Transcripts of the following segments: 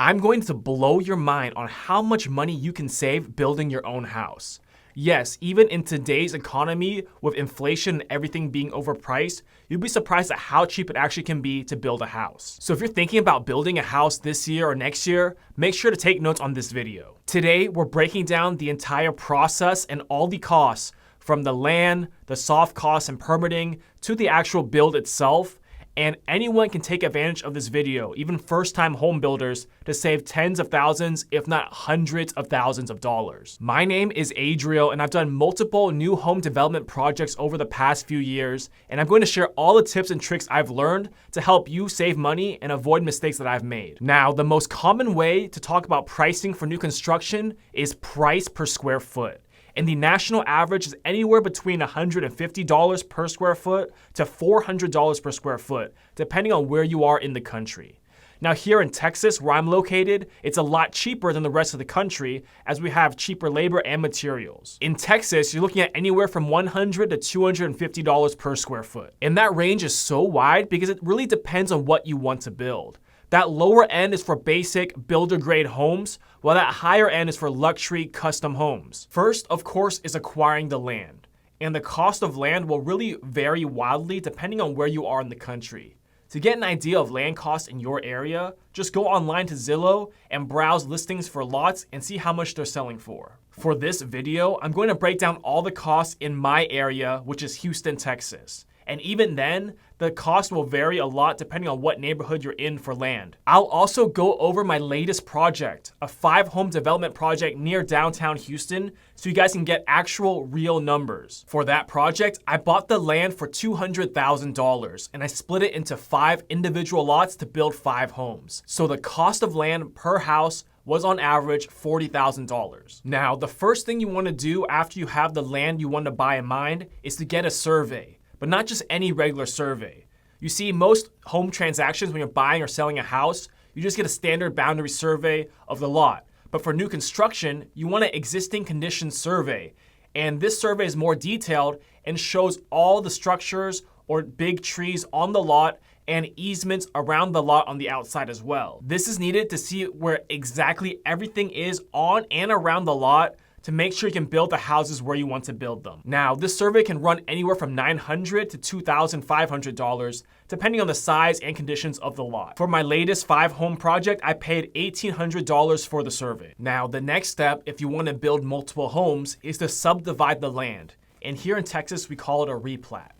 I'm going to blow your mind on how much money you can save building your own house. Yes, even in today's economy, with inflation and everything being overpriced, you'd be surprised at how cheap it actually can be to build a house. So if you're thinking about building a house this year or next year, make sure to take notes on this video. Today, we're breaking down the entire process and all the costs, from the land, the soft costs and permitting, to the actual build itself. And anyone can take advantage of this video, even first-time home builders, to save tens of thousands, if not hundreds of thousands of dollars. My name is Adriel, and I've done multiple new home development projects over the past few years, and I'm going to share all the tips and tricks I've learned to help you save money and avoid mistakes that I've made. Now, the most common way to talk about pricing for new construction is price per square foot. And the national average is anywhere between $150 per square foot to $400 per square foot, depending on where you are in the country. Now here in Texas, where I'm located, it's a lot cheaper than the rest of the country, as we have cheaper labor and materials. In Texas, you're looking at anywhere from $100 to $250 per square foot. And that range is so wide because it really depends on what you want to build. That lower end is for basic builder-grade homes, while that higher end is for luxury custom homes. First, of course, is acquiring the land. And the cost of land will really vary wildly depending on where you are in the country. To get an idea of land costs in your area, just go online to Zillow and browse listings for lots and see how much they're selling for. For this video, I'm going to break down all the costs in my area, which is Houston, Texas. And even then, the cost will vary a lot depending on what neighborhood you're in for land. I'll also go over my latest project, a 5-home development project near downtown Houston, so you guys can get actual real numbers. For that project, I bought the land for $200,000, and I split it into 5 individual lots to build 5 homes. So the cost of land per house was on average $40,000. Now, the first thing you want to do after you have the land you want to buy in mind is to get a survey. But not just any regular survey. You see, most home transactions when you're buying or selling a house, you just get a standard boundary survey of the lot. But for new construction, you want an existing conditions survey. And this survey is more detailed and shows all the structures or big trees on the lot and easements around the lot on the outside as well. This is needed to see where exactly everything is on and around the lot to make sure you can build the houses where you want to build them. Now, this survey can run anywhere from $900 to $2,500, depending on the size and conditions of the lot. For my latest 5-home project, I paid $1,800 for the survey. Now, the next step, if you want to build multiple homes, is to subdivide the land. And here in Texas, we call it a replat.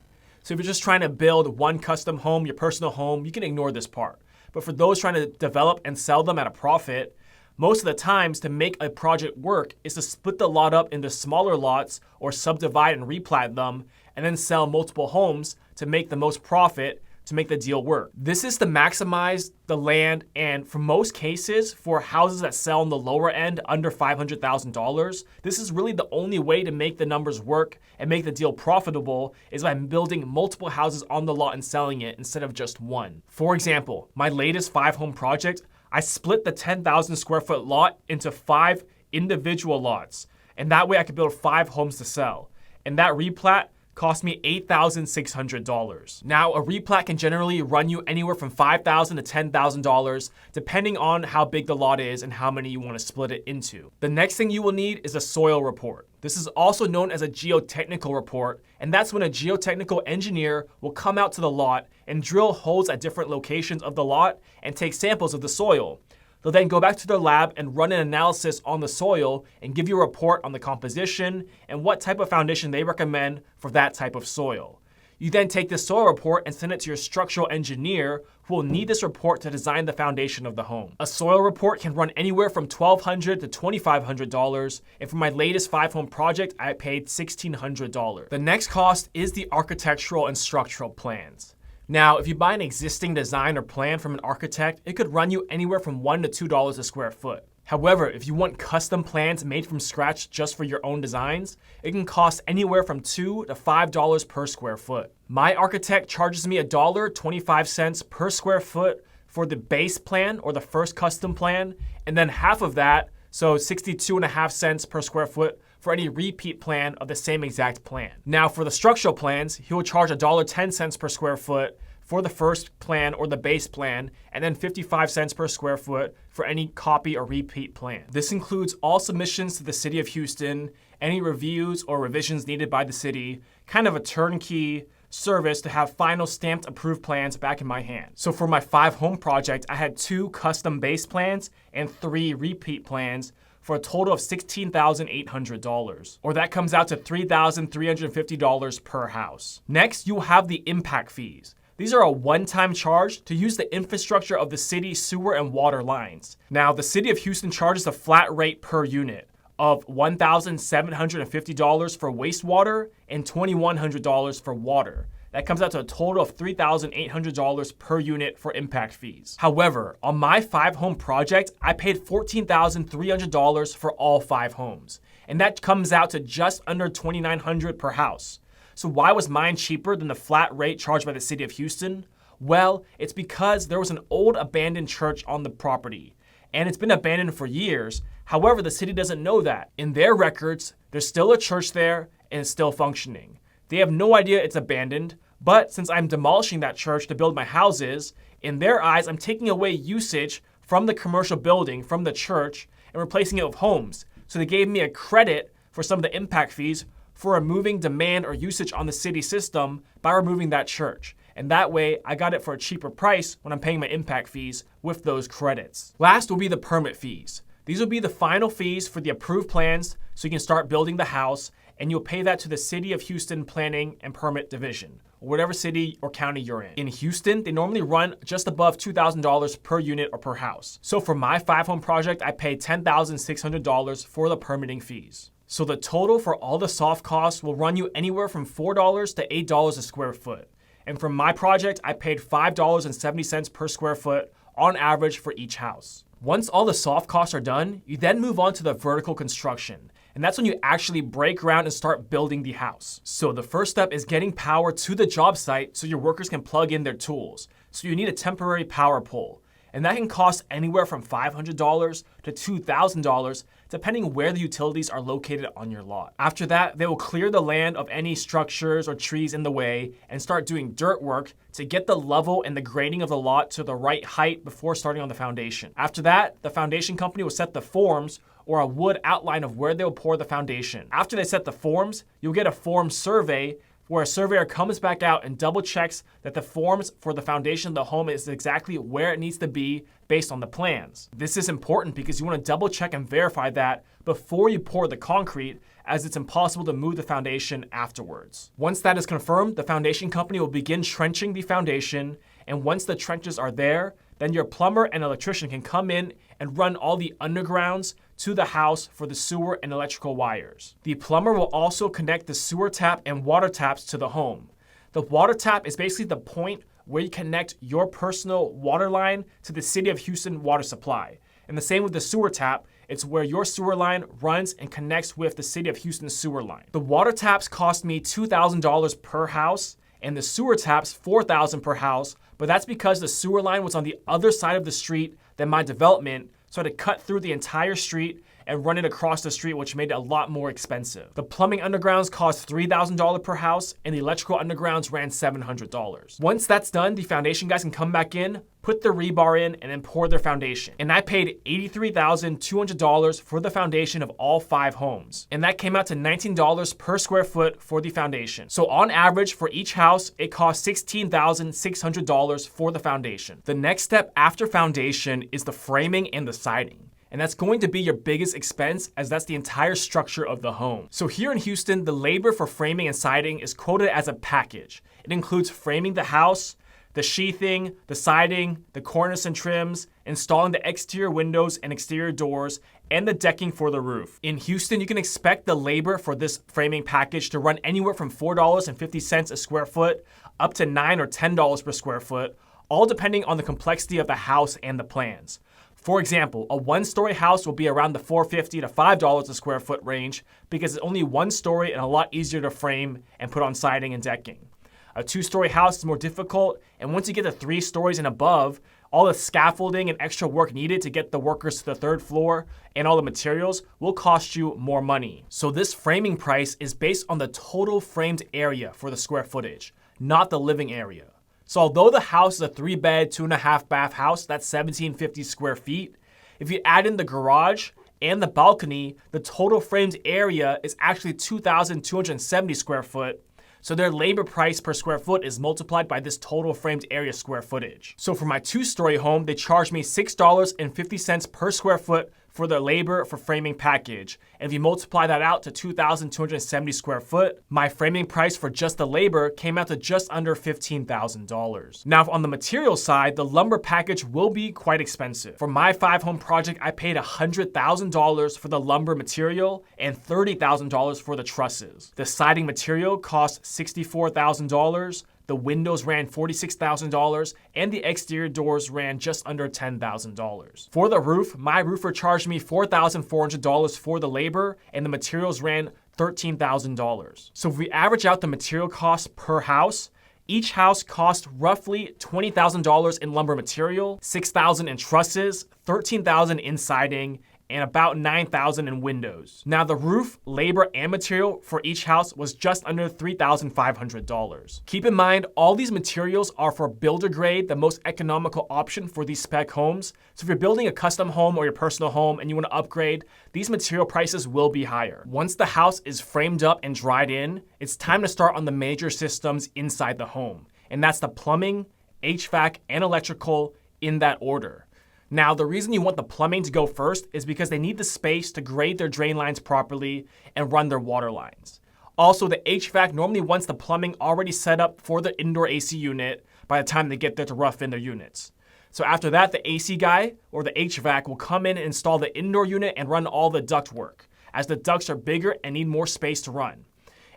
So if you're just trying to build one custom home, your personal home, you can ignore this part. But for those trying to develop and sell them at a profit, most of the times, to make a project work is to split the lot up into smaller lots or subdivide and replat them, and then sell multiple homes to make the most profit to make the deal work. This is to maximize the land, and for most cases, for houses that sell on the lower end under $500,000, this is really the only way to make the numbers work and make the deal profitable is by building multiple houses on the lot and selling it instead of just one. For example, my latest 5-home project, I split the 10,000 square foot lot into 5 individual lots. And that way I could build 5 homes to sell. And that replat cost me $8,600. Now, a replat can generally run you anywhere from $5,000 to $10,000, depending on how big the lot is and how many you want to split it into. The next thing you will need is a soil report. This is also known as a geotechnical report, and that's when a geotechnical engineer will come out to the lot and drill holes at different locations of the lot and take samples of the soil. They'll then go back to their lab and run an analysis on the soil and give you a report on the composition and what type of foundation they recommend for that type of soil. You then take this soil report and send it to your structural engineer, who will need this report to design the foundation of the home. A soil report can run anywhere from $1,200 to $2,500, and for my latest 5-home project, I paid $1,600. The next cost is the architectural and structural plans. Now, if you buy an existing design or plan from an architect, it could run you anywhere from $1 to $2 a square foot. However, if you want custom plans made from scratch just for your own designs, it can cost anywhere from $2 to $5 per square foot. My architect charges me $1.25 per square foot for the base plan or the first custom plan, and then half of that, so 62.5 cents per square foot, for any repeat plan of the same exact plan. Now, for the structural plans, he will charge $1.10 per square foot for the first plan or the base plan, and then 55 cents per square foot for any copy or repeat plan. This includes all submissions to the City of Houston, any reviews or revisions needed by the city, kind of a turnkey service to have final stamped approved plans back in my hand. So for my 5-home project, I had 2 custom base plans and 3 repeat plans for a total of $16,800, or that comes out to $3,350 per house. Next, you'll have the impact fees. These are a one-time charge to use the infrastructure of the city's sewer and water lines. Now, the City of Houston charges a flat rate per unit of $1,750 for wastewater and $2,100 for water. That comes out to a total of $3,800 per unit for impact fees. However, on my 5-home project, I paid $14,300 for all 5 homes, and that comes out to just under $2,900 per house. So why was mine cheaper than the flat rate charged by the City of Houston? Well, it's because there was an old abandoned church on the property, and it's been abandoned for years. However, the city doesn't know that. In their records, there's still a church there and it's still functioning. They have no idea it's abandoned, but since I'm demolishing that church to build my houses, in their eyes, I'm taking away usage from the commercial building, from the church, and replacing it with homes. So they gave me a credit for some of the impact fees for removing demand or usage on the city system by removing that church. And that way, I got it for a cheaper price when I'm paying my impact fees with those credits. Last will be the permit fees. These will be the final fees for the approved plans so you can start building the house, and you'll pay that to the City of Houston Planning and Permit Division, or whatever city or county you're in. In Houston, they normally run just above $2,000 per unit or per house. So for my 5-home project, I paid $10,600 for the permitting fees. So the total for all the soft costs will run you anywhere from $4 to $8 a square foot. And for my project, I paid $5.70 per square foot on average for each house. Once all the soft costs are done, you then move on to the vertical construction. And that's when you actually break ground and start building the house. So the first step is getting power to the job site so your workers can plug in their tools. So you need a temporary power pole. And that can cost anywhere from $500 to $2,000, depending where the utilities are located on your lot. After that, they will clear the land of any structures or trees in the way and start doing dirt work to get the level and the grading of the lot to the right height before starting on the foundation. After that, the foundation company will set the forms or a wood outline of where they'll pour the foundation. After they set the forms, you'll get a form survey where a surveyor comes back out and double checks that the forms for the foundation of the home is exactly where it needs to be based on the plans. This is important because you want to double check and verify that before you pour the concrete, as it's impossible to move the foundation afterwards. Once that is confirmed, the foundation company will begin trenching the foundation, and once the trenches are there, then your plumber and electrician can come in and run all the undergrounds to the house for the sewer and electrical wires. The plumber will also connect the sewer tap and water taps to the home. The water tap is basically the point where you connect your personal water line to the City of Houston water supply. And the same with the sewer tap, it's where your sewer line runs and connects with the City of Houston sewer line. The water taps cost me $2,000 per house, and the sewer taps $4,000 per house, but that's because the sewer line was on the other side of the street than my development, so I had to cut through the entire street and run it across the street, which made it a lot more expensive. The plumbing undergrounds cost $3,000 per house, and the electrical undergrounds ran $700. Once that's done, the foundation guys can come back in, put the rebar in, and then pour their foundation. And I paid $83,200 for the foundation of all 5 homes. And that came out to $19 per square foot for the foundation. So on average, for each house, it cost $16,600 for the foundation. The next step after foundation is the framing and the siding. And that's going to be your biggest expense, as that's the entire structure of the home. So here in Houston, the labor for framing and siding is quoted as a package. It includes framing the house, the sheathing, the siding, the cornice and trims, installing the exterior windows and exterior doors, and the decking for the roof. In Houston, you can expect the labor for this framing package to run anywhere from $4.50 a square foot up to $9 or $10 per square foot, all depending on the complexity of the house and the plans. For example, a 1-story house will be around the $4.50 to $5 a square foot range because it's only 1 story and a lot easier to frame and put on siding and decking. A 2-story house is more difficult, and once you get to 3 stories and above, all the scaffolding and extra work needed to get the workers to the 3rd floor and all the materials will cost you more money. So this framing price is based on the total framed area for the square footage, not the living area. So although the house is a 3-bed, 2.5-bath house, that's 1,750 square feet, if you add in the garage and the balcony, the total framed area is actually 2,270 square foot. So their labor price per square foot is multiplied by this total framed area square footage. So for my 2-story home, they charged me $6.50 per square foot for the labor for framing package. And if you multiply that out to 2,270 square foot, my framing price for just the labor came out to just under $15,000. Now on the material side, the lumber package will be quite expensive. For my 5-home project, I paid $100,000 for the lumber material and $30,000 for the trusses. The siding material cost $64,000. The windows ran $46,000, and the exterior doors ran just under $10,000. For the roof, my roofer charged me $4,400 for the labor, and the materials ran $13,000. So if we average out the material costs per house, each house cost roughly $20,000 in lumber material, $6,000 in trusses, $13,000 in siding, and about $9,000 in windows. Now the roof, labor, and material for each house was just under $3,500. Keep in mind, all these materials are for builder grade, the most economical option for these spec homes. So if you're building a custom home or your personal home and you want to upgrade, these material prices will be higher. Once the house is framed up and dried in, it's time to start on the major systems inside the home. And that's the plumbing, HVAC, and electrical in that order. Now, the reason you want the plumbing to go first is because they need the space to grade their drain lines properly and run their water lines. Also, the HVAC normally wants the plumbing already set up for the indoor AC unit by the time they get there to rough in their units. So after that, the AC guy or the HVAC will come in and install the indoor unit and run all the duct work, as the ducts are bigger and need more space to run.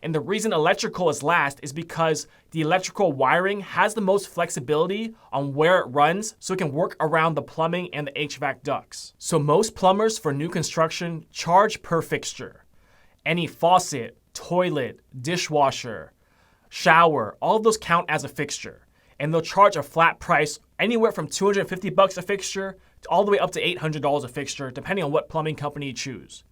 And the reason electrical is last is because the electrical wiring has the most flexibility on where it runs, so it can work around the plumbing and the HVAC ducts. So most plumbers for new construction charge per fixture. Any faucet, toilet, dishwasher, shower, all of those count as a fixture. And they'll charge a flat price anywhere from $250 a fixture to all the way up to $800 a fixture, depending on what plumbing company you choose.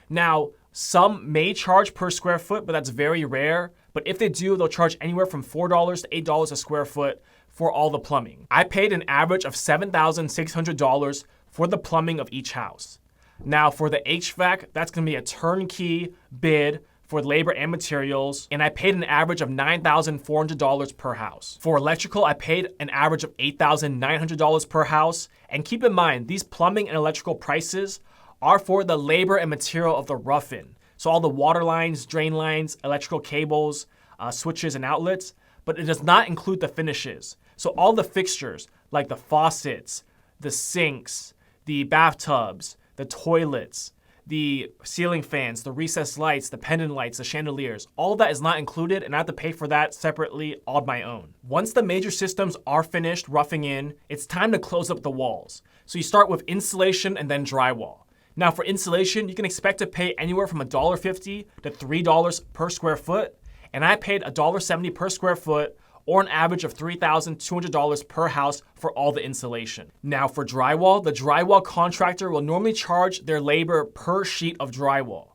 Now, some may charge per square foot, but that's very rare. But if they do, they'll charge anywhere from $4 to $8 a square foot for all the plumbing. I paid an average of $7,600 for the plumbing of each house. Now, for the HVAC, that's going to be a turnkey bid for labor and materials, and I paid an average of $9,400 per house. For electrical, I paid an average of $8,900 per house. And keep in mind, these plumbing and electrical prices are for the labor and material of the rough-in. So all the water lines, drain lines, electrical cables, switches, and outlets, but it does not include the finishes. So all the fixtures, like the faucets, the sinks, the bathtubs, the toilets, the ceiling fans, the recessed lights, the pendant lights, the chandeliers, all that is not included, and I have to pay for that separately on my own. Once the major systems are finished roughing in, it's time to close up the walls. So you start with insulation and then drywall. Now for insulation, you can expect to pay anywhere from $1.50 to $3 per square foot, and I paid $1.70 per square foot, or an average of $3,200 per house for all the insulation. Now for drywall, the drywall contractor will normally charge their labor per sheet of drywall,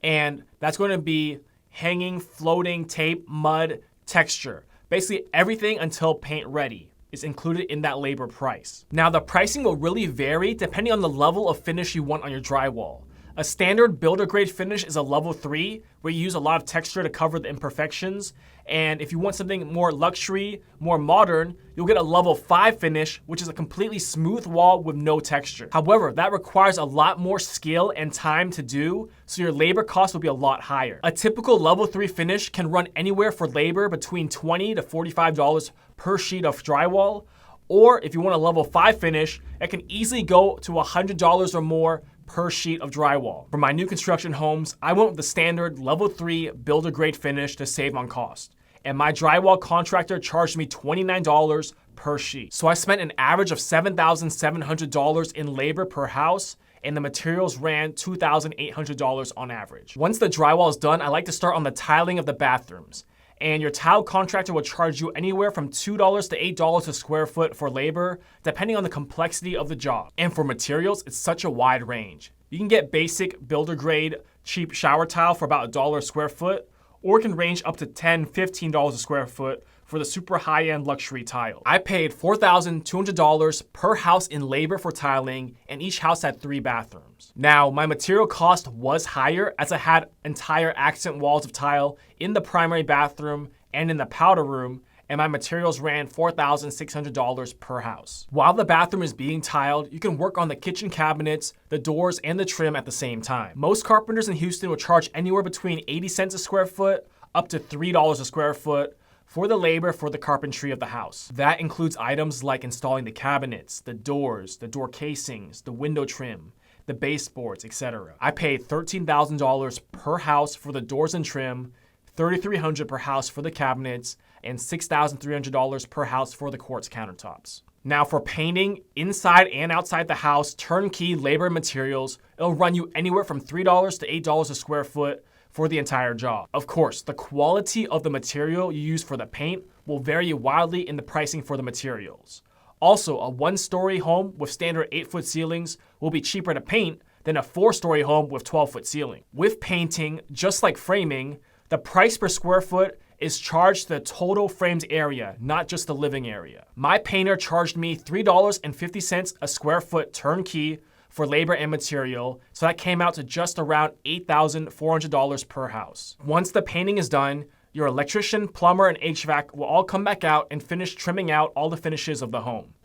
and that's going to be hanging, floating, tape, mud, texture, basically everything until paint ready is included in that labor price. Now the pricing will really vary depending on the level of finish you want on your drywall. A standard builder grade finish is a level 3, where you use a lot of texture to cover the imperfections. And if you want something more luxury, more modern, you'll get a level 5 finish, which is a completely smooth wall with no texture. However, that requires a lot more skill and time to do, so your labor cost will be a lot higher. A typical level 3 finish can run anywhere for labor between $20 to $45 per sheet of drywall. Or if you want a level 5 finish, it can easily go to $100 or more per sheet of drywall. For my new construction homes, I went with the standard level 3 builder grade finish to save on cost. And my drywall contractor charged me $29 per sheet. So I spent an average of $7,700 in labor per house, and the materials ran $2,800 on average. Once the drywall is done, I like to start on the tiling of the bathrooms. And your tile contractor will charge you anywhere from $2 to $8 a square foot for labor, depending on the complexity of the job. And for materials, it's such a wide range. You can get basic builder grade cheap shower tile for about $1 a square foot, or it can range up to $10, $15 a square foot for the super high-end luxury tile. I paid $4,200 per house in labor for tiling, and each house had 3 bathrooms. Now, my material cost was higher as I had entire accent walls of tile in the primary bathroom and in the powder room, and my materials ran $4,600 per house. While the bathroom is being tiled, you can work on the kitchen cabinets, the doors, and the trim at the same time. Most carpenters in Houston will charge anywhere between 80 cents a square foot up to $3 a square foot for the labor for the carpentry of the house. That includes items like installing the cabinets, the doors, the door casings, the window trim, the baseboards, etc. I paid $13,000 per house for the doors and trim, $3,300 per house for the cabinets, and $6,300 per house for the quartz countertops. Now for painting inside and outside the house, turnkey labor and materials, it'll run you anywhere from $3 to $8 a square foot for the entire job. Of course, the quality of the material you use for the paint will vary wildly in the pricing for the materials. Also, a 1-story home with standard 8-foot ceilings will be cheaper to paint than a 4-story home with 12-foot ceiling. With painting, just like framing, the price per square foot is charged to the total framed area, not just the living area. My painter charged me $3.50 a square foot turnkey for labor and material, so that came out to just around $8,400 per house. Once the painting is done, your electrician, plumber, and HVAC will all come back out and finish trimming out all the finishes of the home.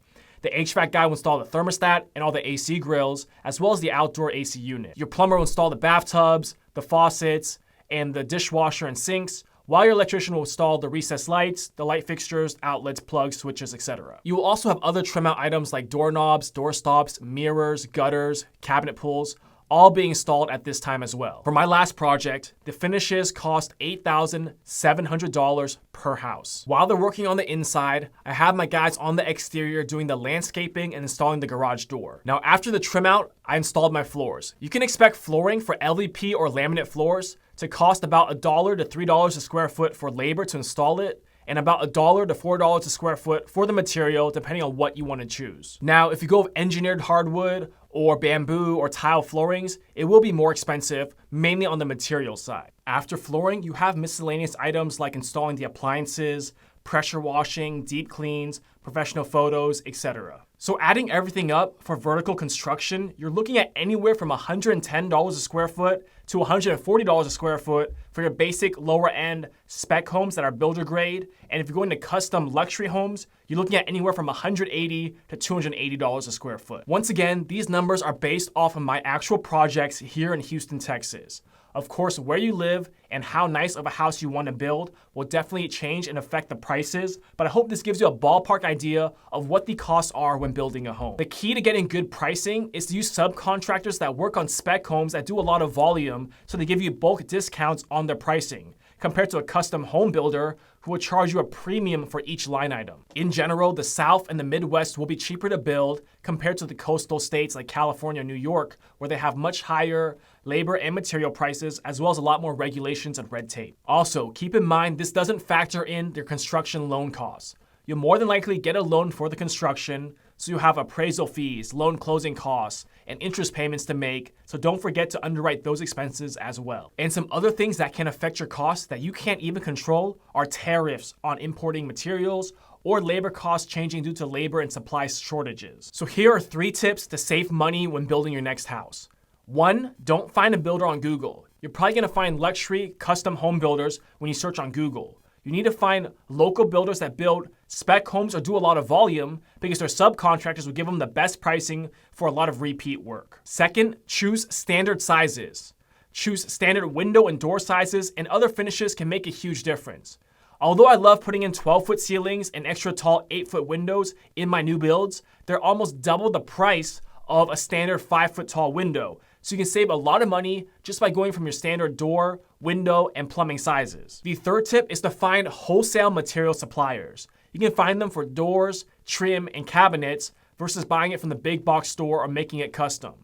The HVAC guy will install the thermostat and all the AC grills, as well as the outdoor AC unit. Your plumber will install the bathtubs, the faucets, and the dishwasher and sinks, while your electrician will install the recessed lights, the light fixtures, outlets, plugs, switches, etc. You will also have other trim out items like doorknobs, door stops, mirrors, gutters, cabinet pulls, all being installed at this time as well. For my last project, the finishes cost $8,700 per house. While they're working on the inside, I have my guys on the exterior doing the landscaping and installing the garage door. Now after the trim out, I installed my floors. You can expect flooring for LVP or laminate floors to cost about $1 to $3 a square foot for labor to install it, and about $1 to $4 a square foot for the material, depending on what you want to choose. Now, if you go with engineered hardwood or bamboo or tile floorings, it will be more expensive, mainly on the material side. After flooring, you have miscellaneous items like installing the appliances, pressure washing, deep cleans, professional photos, etc. So adding everything up for vertical construction, you're looking at anywhere from $110 a square foot to $140 a square foot for your basic lower end spec homes that are builder grade. And if you're going to custom luxury homes, you're looking at anywhere from $180 to $280 a square foot. Once again, these numbers are based off of my actual projects here in Houston, Texas. Of course, where you live and how nice of a house you want to build will definitely change and affect the prices, but I hope this gives you a ballpark idea of what the costs are when building a home. The key to getting good pricing is to use subcontractors that work on spec homes that do a lot of volume, so they give you bulk discounts on their pricing, compared to a custom home builder who will charge you a premium for each line item. In general, the South and the Midwest will be cheaper to build compared to the coastal states like California and New York, where they have much higher labor and material prices, as well as a lot more regulations and red tape. Also, keep in mind this doesn't factor in their construction loan costs. You'll more than likely get a loan for the construction, so you have appraisal fees, loan closing costs, and interest payments to make, so don't forget to underwrite those expenses as well. And some other things that can affect your costs that you can't even control are tariffs on importing materials or labor costs changing due to labor and supply shortages. So here are 3 tips to save money when building your next house. 1, don't find a builder on Google. You're probably gonna find luxury custom home builders when you search on Google. You need to find local builders that build spec homes or do a lot of volume, because their subcontractors will give them the best pricing for a lot of repeat work. Second, choose standard sizes. Choose standard window and door sizes, and other finishes can make a huge difference. Although I love putting in 12-foot ceilings and extra tall 8-foot windows in my new builds, they're almost double the price of a standard 5-foot tall window. So you can save a lot of money just by going from your standard door, window, and plumbing sizes. The third tip is to find wholesale material suppliers. You can find them for doors, trim, and cabinets versus buying it from the big box store or making it custom.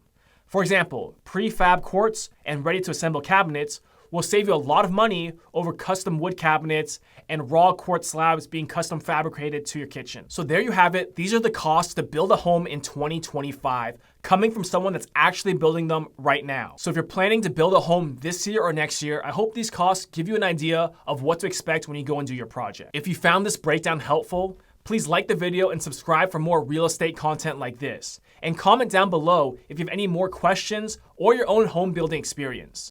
For example, prefab quartz and ready to assemble cabinets will save you a lot of money over custom wood cabinets and raw quartz slabs being custom fabricated to your kitchen. So there you have it. These are the costs to build a home in 2025, coming from someone that's actually building them right now. So if you're planning to build a home this year or next year, I hope these costs give you an idea of what to expect when you go and do your project. If you found this breakdown helpful, please like the video and subscribe for more real estate content like this. And comment down below if you have any more questions or your own home building experience.